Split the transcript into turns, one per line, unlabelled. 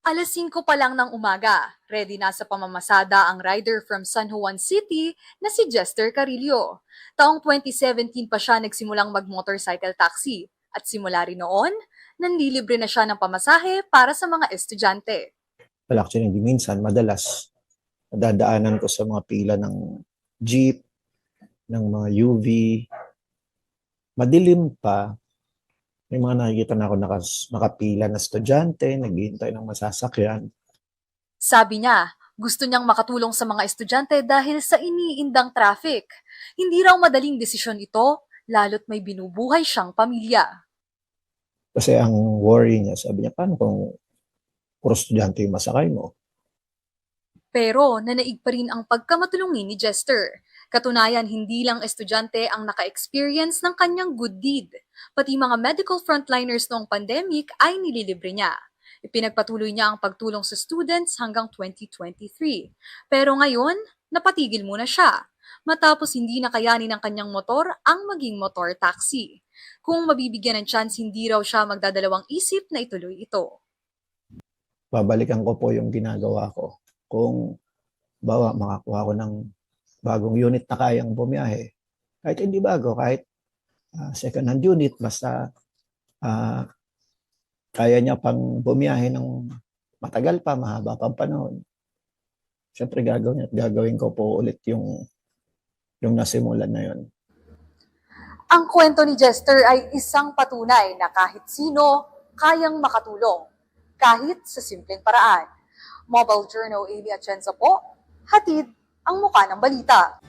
5:00 pa lang ng umaga, ready na sa pamamasada ang rider from San Juan City na si Jester Carillo. Taong 2017 pa siya nagsimulang mag-motorcycle taxi at simula rin noon, nanlilibre na siya ng pamasahe para sa mga estudyante.
Well, actually, hindi minsan, madalas, nadadaanan ko sa mga pila ng jeep, ng mga UV. Madilim pa, may mga nakikita na ako nakapila na estudyante, naghihintay ng masasakyan.
Sabi niya, gusto niyang makatulong sa mga estudyante dahil sa iniindang traffic. Hindi raw madaling desisyon ito, lalo't may binubuhay siyang pamilya.
Kasi ang worry niya, sabi niya, paano kung puro estudyante yung masakay mo?
Pero nanaig pa rin ang pagkamatulungin ni Jester. Katunayan, hindi lang estudyante ang naka-experience ng kanyang good deed. Pati mga medical frontliners noong pandemic ay nililibre niya. Ipinagpatuloy niya ang pagtulong sa students hanggang 2023. Pero ngayon, napatigil muna siya matapos hindi nakayanin ng kanyang motor ang maging motor taxi. Kung mabibigyan ng chance, hindi raw siya magdadalawang isip na ituloy ito.
Babalikan ko po yung ginagawa ko. Kung bawa makakuha ko ng bagong unit na kayang bumiyahe, kahit hindi bago, kahit second hand unit, basta kaya niya pang bumiyahe ng matagal pa, mahaba pang panahon. Siyempre gagawin ko po ulit yung nasimulan na yun.
Ang kwento ni Jester ay isang patunay na kahit sino kayang makatulong, kahit sa simpleng paraan. Mobile Journal Amy Atienza po, hatid ang mukha ng balita.